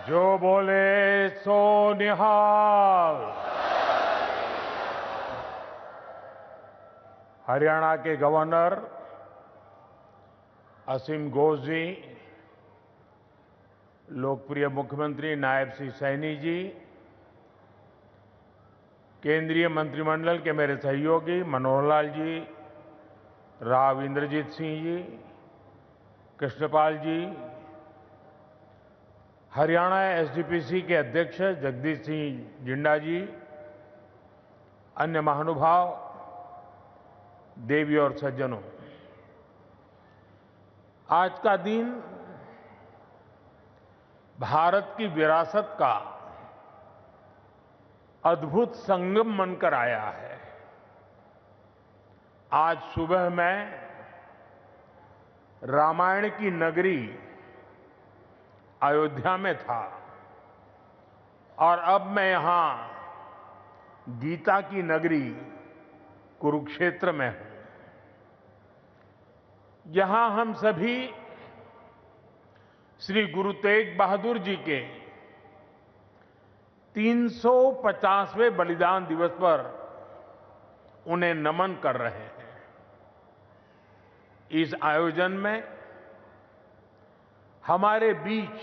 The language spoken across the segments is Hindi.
जो बोले सो निहाल। हरियाणा के गवर्नर असीम घोष जी, लोकप्रिय मुख्यमंत्री नायब सिंह सैनी जी, केंद्रीय मंत्रिमंडल के मेरे सहयोगी मनोहर लाल जी, राव इंद्रजीत सिंह जी, कृष्णपाल जी, हरियाणा एसजीपीसी के अध्यक्ष जगदीश सिंह जिंडा जी, अन्य महानुभाव, देवी और सज्जनों, आज का दिन भारत की विरासत का अद्भुत संगम बनकर आया है। आज सुबह मैं रामायण की नगरी अयोध्या में था और अब मैं यहां गीता की नगरी कुरुक्षेत्र में हूं। यहां हम सभी श्री गुरु तेग बहादुर जी के 350वें बलिदान दिवस पर उन्हें नमन कर रहे हैं। इस आयोजन में हमारे बीच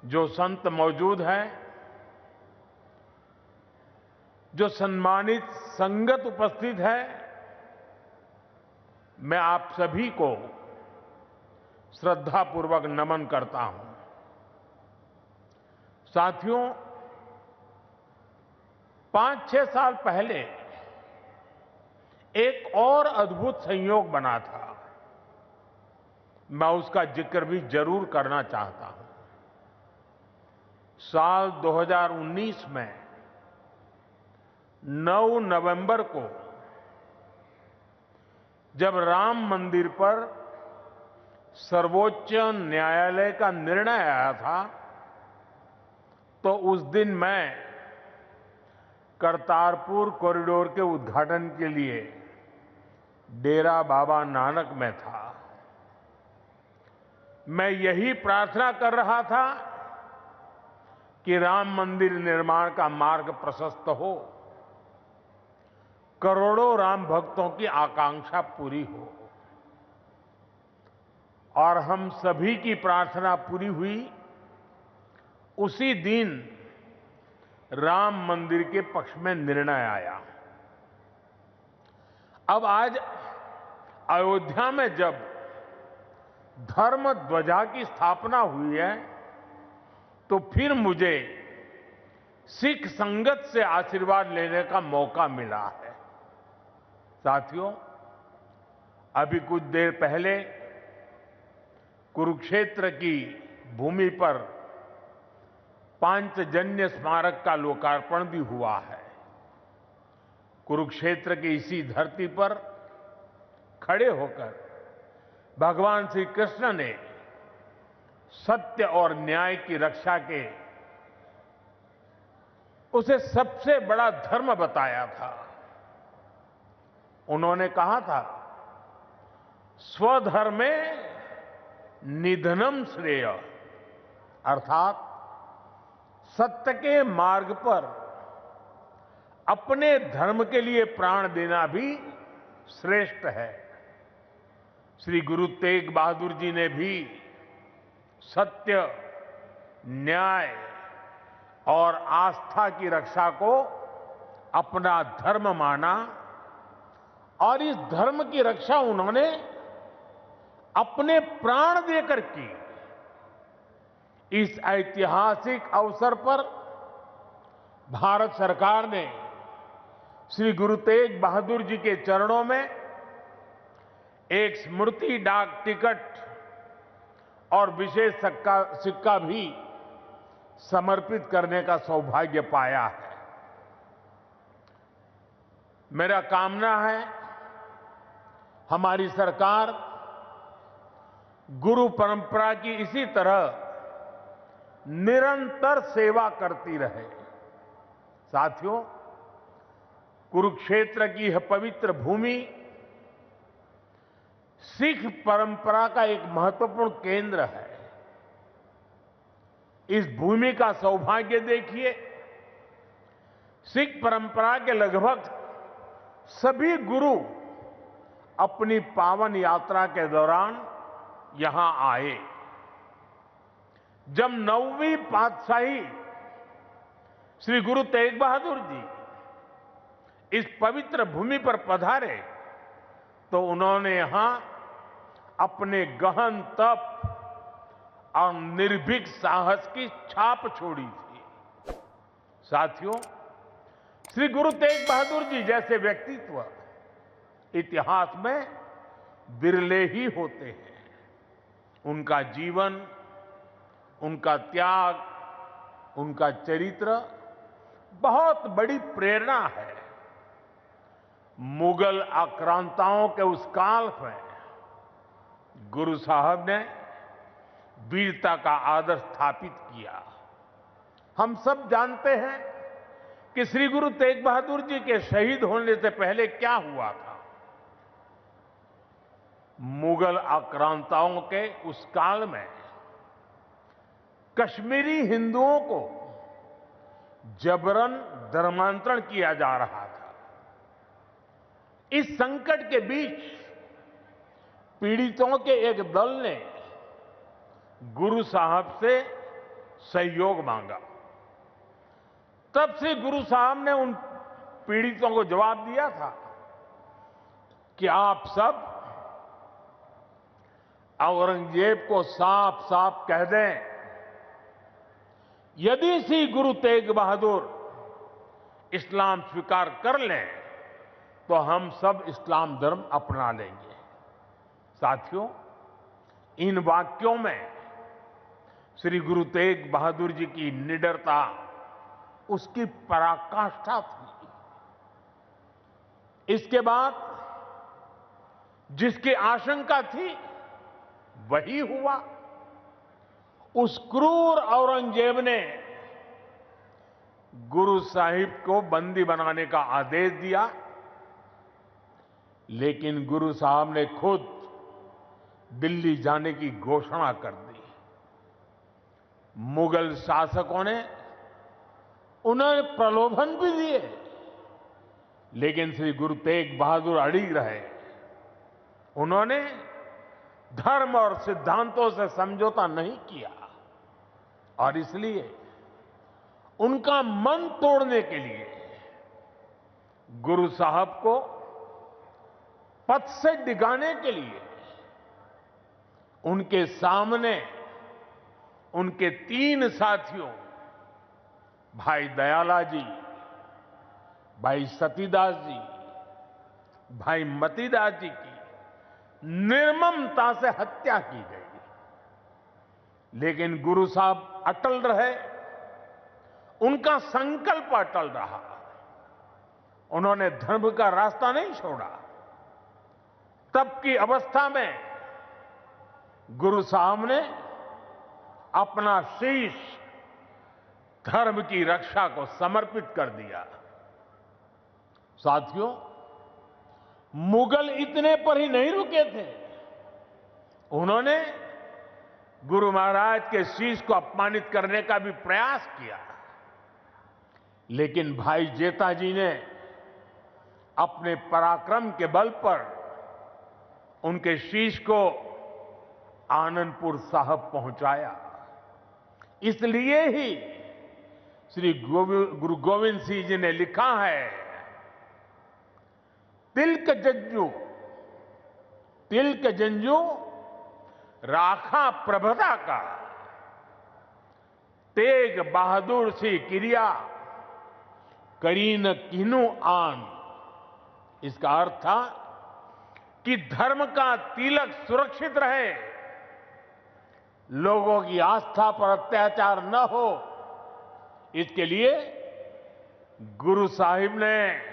जो संत मौजूद हैं, जो सम्मानित संगत उपस्थित है, मैं आप सभी को श्रद्धापूर्वक नमन करता हूं। साथियों, 5-6 साल पहले एक और अद्भुत संयोग बना था। मैं उसका जिक्र भी जरूर करना चाहता हूं। साल 2019 में 9 नवंबर को जब राम मंदिर पर सर्वोच्च न्यायालय का निर्णय आया था, तो उस दिन मैं करतारपुर कॉरिडोर के उद्घाटन के लिए डेरा बाबा नानक में था। मैं यही प्रार्थना कर रहा था कि राम मंदिर निर्माण का मार्ग प्रशस्त हो, करोड़ों राम भक्तों की आकांक्षा पूरी हो। और हम सभी की प्रार्थना पूरी हुई। उसी दिन राम मंदिर के पक्ष में निर्णय आया। अब आज अयोध्या में जब धर्म ध्वजा की स्थापना हुई है, तो फिर मुझे सिख संगत से आशीर्वाद लेने का मौका मिला है। साथियों, अभी कुछ देर पहले कुरुक्षेत्र की भूमि पर पांचजन्य स्मारक का लोकार्पण भी हुआ है। कुरुक्षेत्र की इसी धरती पर खड़े होकर भगवान श्री कृष्ण ने सत्य और न्याय की रक्षा के उसे सबसे बड़ा धर्म बताया था। उन्होंने कहा था, स्वधर्मे निधनम श्रेय, अर्थात सत्य के मार्ग पर अपने धर्म के लिए प्राण देना भी श्रेष्ठ है। श्री गुरु तेग बहादुर जी ने भी सत्य, न्याय और आस्था की रक्षा को अपना धर्म माना और इस धर्म की रक्षा उन्होंने अपने प्राण देकर की। इस ऐतिहासिक अवसर पर भारत सरकार ने श्री गुरु तेग बहादुर जी के चरणों में एक स्मृति डाक टिकट और विशेष सिक्का भी समर्पित करने का सौभाग्य पाया है। मेरा कामना है हमारी सरकार गुरु परंपरा की इसी तरह निरंतर सेवा करती रहे। साथियों, कुरुक्षेत्र की यह पवित्र भूमि सिख परंपरा का एक महत्वपूर्ण केंद्र है। इस भूमि का सौभाग्य देखिए, सिख परंपरा के लगभग सभी गुरु अपनी पावन यात्रा के दौरान यहां आए। जब 9वीं पातशाही श्री गुरु तेग बहादुर जी इस पवित्र भूमि पर पधारे तो उन्होंने यहां अपने गहन तप और निर्भीक साहस की छाप छोड़ी थी। साथियों, श्री गुरु तेग बहादुर जी जैसे व्यक्तित्व इतिहास में विरले ही होते हैं। उनका जीवन, उनका त्याग, उनका चरित्र बहुत बड़ी प्रेरणा है। मुगल आक्रांताओं के उस काल में गुरु साहब ने वीरता का आदर्श स्थापित किया। हम सब जानते हैं कि श्री गुरु तेग बहादुर जी के शहीद होने से पहले क्या हुआ था। मुगल आक्रांताओं के उस काल में कश्मीरी हिंदुओं को जबरन धर्मांतरण किया जा रहा था। इस संकट के बीच पीड़ितों के एक दल ने गुरु साहब से सहयोग मांगा। तब से गुरु साहब ने उन पीड़ितों को जवाब दिया था कि आप सब औरंगजेब को साफ साफ कह दें, यदि श्री गुरु तेग बहादुर इस्लाम स्वीकार कर लें तो हम सब इस्लाम धर्म अपना लेंगे। साथियों, इन वाक्यों में श्री गुरु तेग बहादुर जी की निडरता, उसकी पराकाष्ठा थी। इसके बाद जिसकी आशंका थी वही हुआ। उस क्रूर औरंगजेब ने गुरु साहिब को बंदी बनाने का आदेश दिया, लेकिन गुरु साहब ने खुद दिल्ली जाने की घोषणा कर दी। मुगल शासकों ने उन्हें प्रलोभन भी दिए, लेकिन श्री गुरु तेग बहादुर अड़िग रहे। उन्होंने धर्म और सिद्धांतों से समझौता नहीं किया और इसलिए उनका मन तोड़ने के लिए गुरु साहब को पथ से डिगाने के लिए उनके सामने उनके 3 साथियों, भाई दयाला जी, भाई सतीदास जी, भाई मतीदास जी की निर्ममता से हत्या की गई। लेकिन गुरु साहब अटल रहे, उनका संकल्प अटल रहा। उन्होंने धर्म का रास्ता नहीं छोड़ा। तब की अवस्था में गुरु साहब ने अपना शीश धर्म की रक्षा को समर्पित कर दिया। साथियों, मुगल इतने पर ही नहीं रुके थे। उन्होंने गुरु महाराज के शीश को अपमानित करने का भी प्रयास किया, लेकिन भाई जेता जी ने अपने पराक्रम के बल पर उनके शीश को आनंदपुर साहब पहुंचाया। इसलिए ही श्री गुरु गोविंद सिंह जी ने लिखा है, तिलक जंजू राखा प्रभता का, तेग बहादुर सी क्रिया करीन किनु आन। इसका अर्थ था कि धर्म का तिलक सुरक्षित रहे, लोगों की आस्था पर अत्याचार न हो, इसके लिए गुरु साहिब ने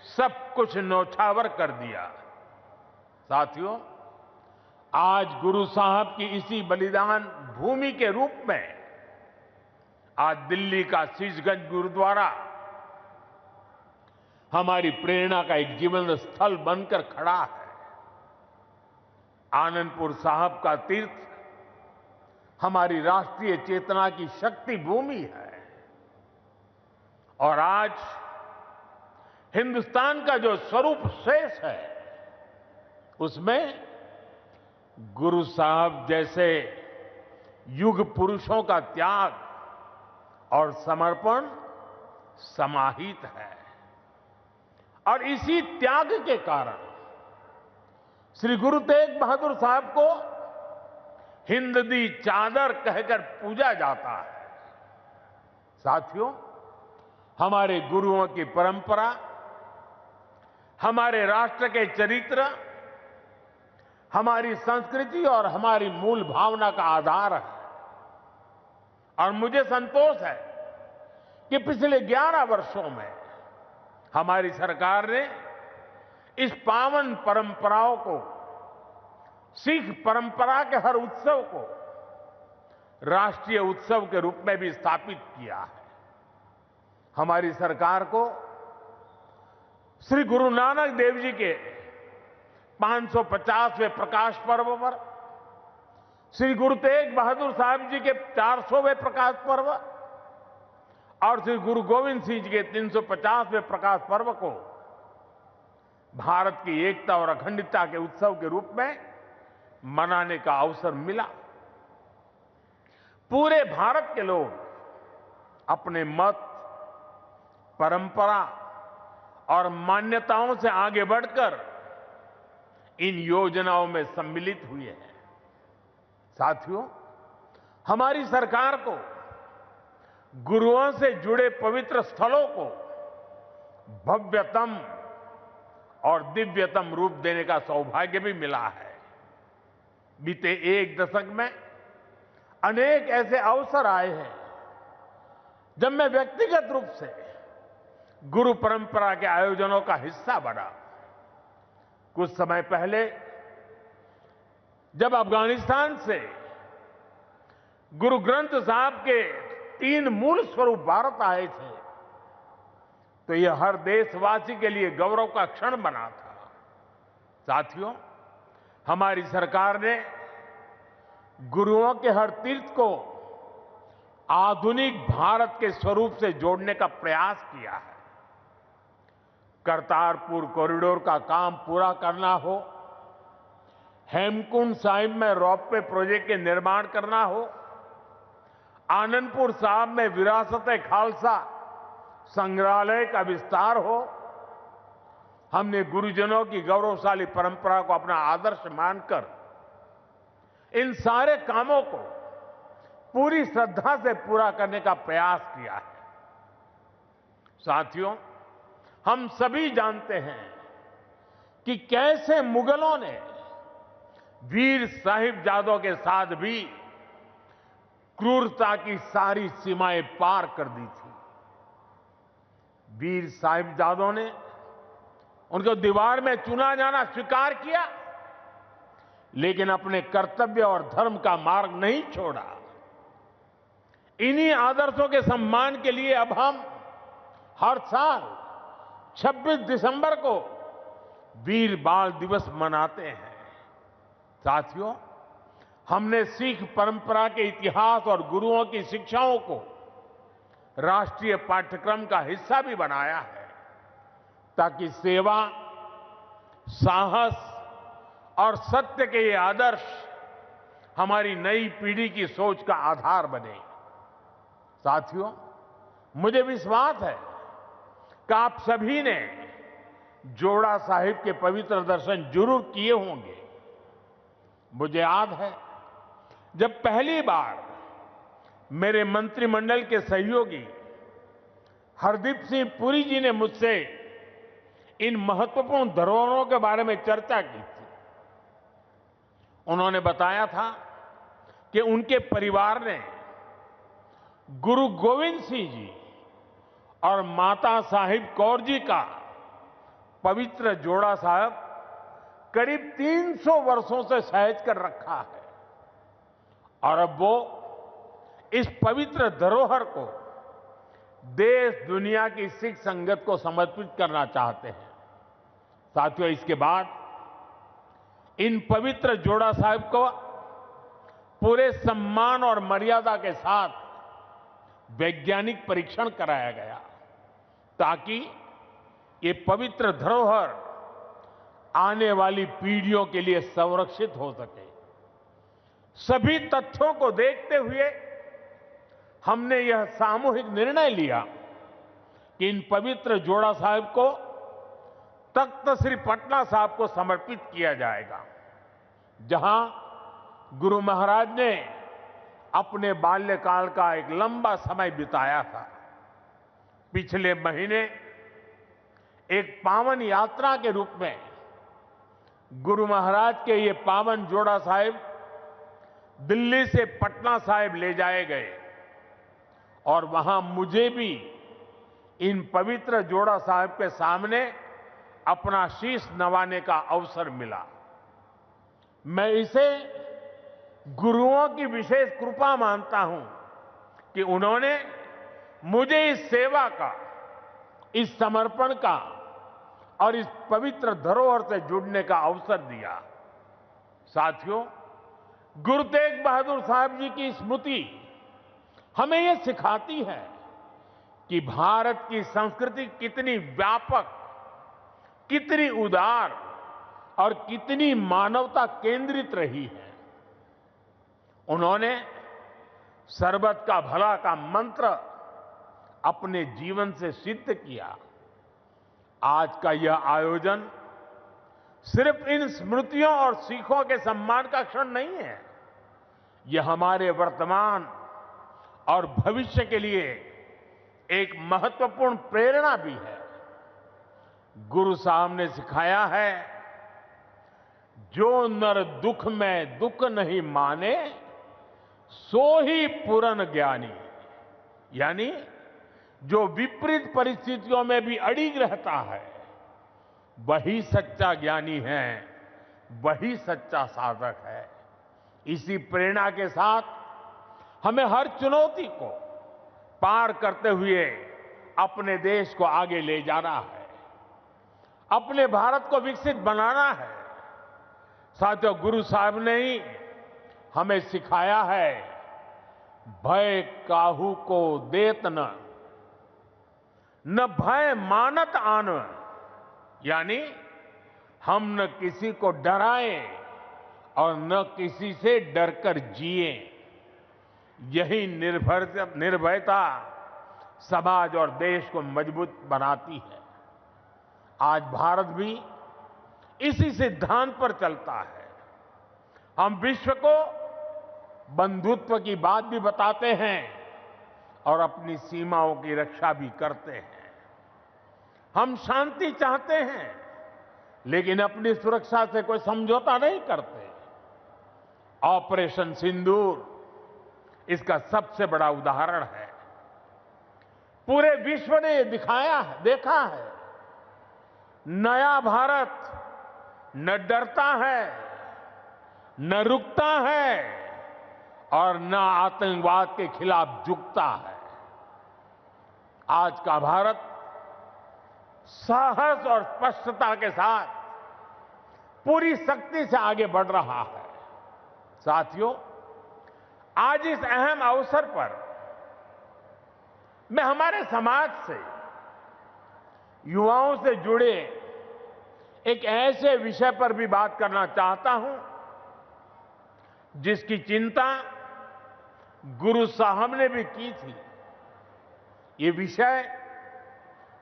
सब कुछ न्यौछावर कर दिया। साथियों, आज गुरु साहब की इसी बलिदान भूमि के रूप में आज दिल्ली का शीशगंज गुरुद्वारा हमारी प्रेरणा का एक जीवन स्थल बनकर खड़ा है। आनंदपुर साहब का तीर्थ हमारी राष्ट्रीय चेतना की शक्ति भूमि है। और आज हिंदुस्तान का जो स्वरूप शेष है, उसमें गुरु साहब जैसे युग पुरुषों का त्याग और समर्पण समाहित है। और इसी त्याग के कारण श्री गुरु तेग बहादुर साहब को हिंद दी चादर कहकर पूजा जाता है। साथियों, हमारे गुरुओं की परंपरा हमारे राष्ट्र के चरित्र, हमारी संस्कृति और हमारी मूल भावना का आधार है। और मुझे संतोष है कि पिछले 11 वर्षों में हमारी सरकार ने इस पावन परंपराओं को, सिख परंपरा के हर उत्सव को राष्ट्रीय उत्सव के रूप में भी स्थापित किया है। हमारी सरकार को श्री गुरु नानक देव जी के 550वें प्रकाश पर्व पर, श्री गुरु तेग बहादुर साहब जी के 400वें प्रकाश पर्व और श्री गुरु गोविंद सिंह जी के 350वें प्रकाश पर्व को भारत की एकता और अखंडता के उत्सव के रूप में मनाने का अवसर मिला। पूरे भारत के लोग अपने मत, परंपरा और मान्यताओं से आगे बढ़कर इन योजनाओं में सम्मिलित हुए हैं। साथियों, हमारी सरकार को गुरुओं से जुड़े पवित्र स्थलों को भव्यतम और दिव्यतम रूप देने का सौभाग्य भी मिला है। बीते एक दशक में अनेक ऐसे अवसर आए हैं जब मैं व्यक्तिगत रूप से गुरु परंपरा के आयोजनों का हिस्सा बना। कुछ समय पहले जब अफगानिस्तान से गुरु ग्रंथ साहब के 3 मूल स्वरूप भारत आए थे, तो यह हर देशवासी के लिए गौरव का क्षण बना था। साथियों, हमारी सरकार ने गुरुओं के हर तीर्थ को आधुनिक भारत के स्वरूप से जोड़ने का प्रयास किया है। करतारपुर कॉरिडोर का काम पूरा करना हो, हेमकुंड साहिब में रोपवे प्रोजेक्ट के निर्माण करना हो, आनंदपुर साहिब में विरासत-ए खालसा संग्रहालय का विस्तार हो, हमने गुरुजनों की गौरवशाली परंपरा को अपना आदर्श मानकर इन सारे कामों को पूरी श्रद्धा से पूरा करने का प्रयास किया है। साथियों, हम सभी जानते हैं कि कैसे मुगलों ने वीर साहिबजादों के साथ भी क्रूरता की सारी सीमाएं पार कर दी थी। वीर साहिबजादों ने उनको दीवार में चुना जाना स्वीकार किया, लेकिन अपने कर्तव्य और धर्म का मार्ग नहीं छोड़ा। इन्हीं आदर्शों के सम्मान के लिए अब हम हर साल 26 दिसंबर को वीर बाल दिवस मनाते हैं। साथियों, हमने सिख परंपरा के इतिहास और गुरुओं की शिक्षाओं को राष्ट्रीय पाठ्यक्रम का हिस्सा भी बनाया है, ताकि सेवा, साहस और सत्य के ये आदर्श हमारी नई पीढ़ी की सोच का आधार बने। साथियों, मुझे विश्वास है कि आप सभी ने जोड़ा साहिब के पवित्र दर्शन जरूर किए होंगे। मुझे याद है जब पहली बार मेरे मंत्रिमंडल के सहयोगी हरदीप सिंह पुरी जी ने मुझसे इन महत्वपूर्ण धरोहरों के बारे में चर्चा की थी। उन्होंने बताया था कि उनके परिवार ने गुरु गोविंद सिंह जी और माता साहिब कौर जी का पवित्र जोड़ा साहब करीब 300 वर्षों से सहेज कर रखा है, और अब वो इस पवित्र धरोहर को देश दुनिया की सिख संगत को समर्पित करना चाहते हैं। साथियों, इसके बाद इन पवित्र जोड़ा साहिब को पूरे सम्मान और मर्यादा के साथ वैज्ञानिक परीक्षण कराया गया ताकि ये पवित्र धरोहर आने वाली पीढ़ियों के लिए संरक्षित हो सके। सभी तथ्यों को देखते हुए हमने यह सामूहिक निर्णय लिया कि इन पवित्र जोड़ा साहिब को तख्त श्री पटना साहिब को समर्पित किया जाएगा, जहां गुरु महाराज ने अपने बाल्यकाल का एक लंबा समय बिताया था। पिछले महीने एक पावन यात्रा के रूप में गुरु महाराज के ये पावन जोड़ा साहिब दिल्ली से पटना साहिब ले जाए गए और वहां मुझे भी इन पवित्र जोड़ा साहिब के सामने अपना शीश नवाने का अवसर मिला। मैं इसे गुरुओं की विशेष कृपा मानता हूं कि उन्होंने मुझे इस सेवा का, इस समर्पण का और इस पवित्र धरोहर से जुड़ने का अवसर दिया। साथियों, गुरु तेग बहादुर साहब जी की स्मृति हमें यह सिखाती है कि भारत की संस्कृति कितनी व्यापक, कितनी उदार और कितनी मानवता केंद्रित रही है। उन्होंने सर्वत का भला का मंत्र अपने जीवन से सिद्ध किया। आज का यह आयोजन सिर्फ इन स्मृतियों और सीखों के सम्मान का क्षण नहीं है, यह हमारे वर्तमान और भविष्य के लिए एक महत्वपूर्ण प्रेरणा भी है। गुरु साहब ने सिखाया है, जो नर दुख में दुख नहीं माने सो ही पूर्ण ज्ञानी, यानी जो विपरीत परिस्थितियों में भी अड़िग रहता है वही सच्चा ज्ञानी है, वही सच्चा साधक है। इसी प्रेरणा के साथ हमें हर चुनौती को पार करते हुए अपने देश को आगे ले जाना है, अपने भारत को विकसित बनाना है। साथियों, गुरु साहब ने ही हमें सिखाया है, भय काहू को देत न भय मानत आन, यानी हम न किसी को डराएं और न किसी से डरकर जिए। यही निर्भयता समाज और देश को मजबूत बनाती है। आज भारत भी इसी सिद्धांत पर चलता है। हम विश्व को बंधुत्व की बात भी बताते हैं और अपनी सीमाओं की रक्षा भी करते हैं। हम शांति चाहते हैं लेकिन अपनी सुरक्षा से कोई समझौता नहीं करते। ऑपरेशन सिंदूर इसका सबसे बड़ा उदाहरण है। पूरे विश्व ने ये देखा है, नया भारत न डरता है, न रुकता है और न आतंकवाद के खिलाफ झुकता है। आज का भारत साहस और स्पष्टता के साथ पूरी शक्ति से आगे बढ़ रहा है। साथियों, आज इस अहम अवसर पर मैं हमारे समाज से, युवाओं से जुड़े एक ऐसे विषय पर भी बात करना चाहता हूं जिसकी चिंता गुरु साहब ने भी की थी। ये विषय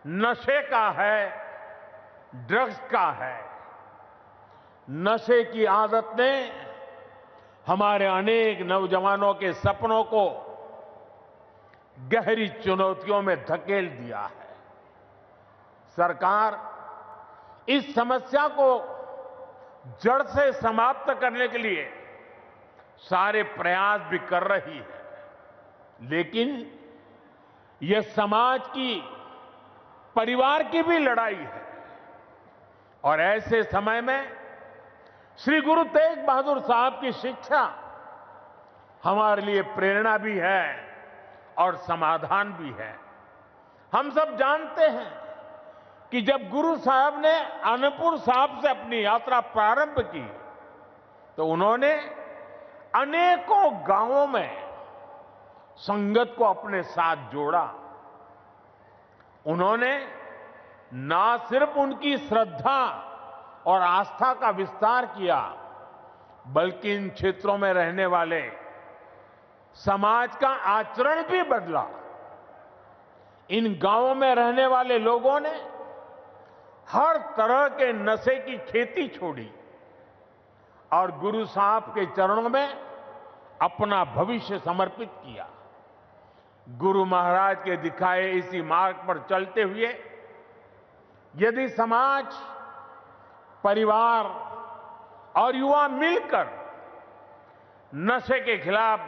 नशे का है, ड्रग्स का है। नशे की आदत ने हमारे अनेक नौजवानों के सपनों को गहरी चुनौतियों में धकेल दिया है। सरकार इस समस्या को जड़ से समाप्त करने के लिए सारे प्रयास भी कर रही है, लेकिन यह समाज की, परिवार की भी लड़ाई है। और ऐसे समय में श्री गुरु तेग बहादुर साहब की शिक्षा हमारे लिए प्रेरणा भी है और समाधान भी है। हम सब जानते हैं कि जब गुरु साहब ने आनंदपुर साहिब से अपनी यात्रा प्रारंभ की तो उन्होंने अनेकों गांवों में संगत को अपने साथ जोड़ा। उन्होंने ना सिर्फ उनकी श्रद्धा और आस्था का विस्तार किया, बल्कि इन क्षेत्रों में रहने वाले समाज का आचरण भी बदला। इन गांवों में रहने वाले लोगों ने हर तरह के नशे की खेती छोड़ी और गुरु साहब के चरणों में अपना भविष्य समर्पित किया। गुरु महाराज के दिखाए इसी मार्ग पर चलते हुए यदि समाज, परिवार और युवा मिलकर नशे के खिलाफ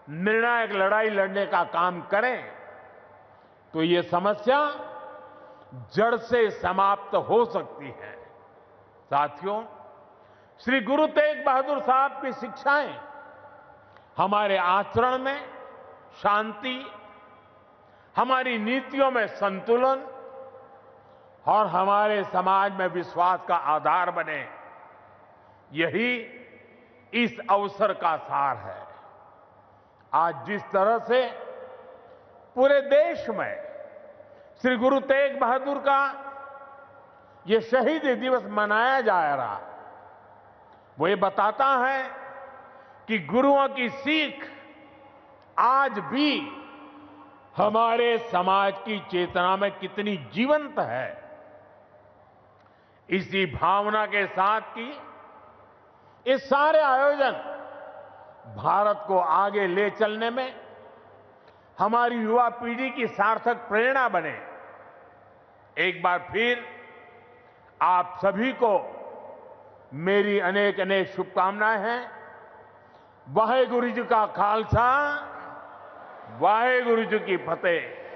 निर्णायक लड़ाई लड़ने का काम करें तो ये समस्या जड़ से समाप्त हो सकती है। साथियों, श्री गुरु तेग बहादुर साहब की शिक्षाएं हमारे आचरण में शांति, हमारी नीतियों में संतुलन और हमारे समाज में विश्वास का आधार बने, यही इस अवसर का सार है। आज जिस तरह से पूरे देश में श्री गुरु तेग बहादुर का ये शहीदी दिवस मनाया जा रहा, वो ये बताता है कि गुरुओं की सीख आज भी हमारे समाज की चेतना में कितनी जीवंत है। इसी भावना के साथ की ये सारे आयोजन भारत को आगे ले चलने में हमारी युवा पीढ़ी की सार्थक प्रेरणा बने। एक बार फिर आप सभी को मेरी अनेक अनेक शुभकामनाएं हैं। वाहेगुरु जी का खालसा, वाहेगुरु जी की फतेह।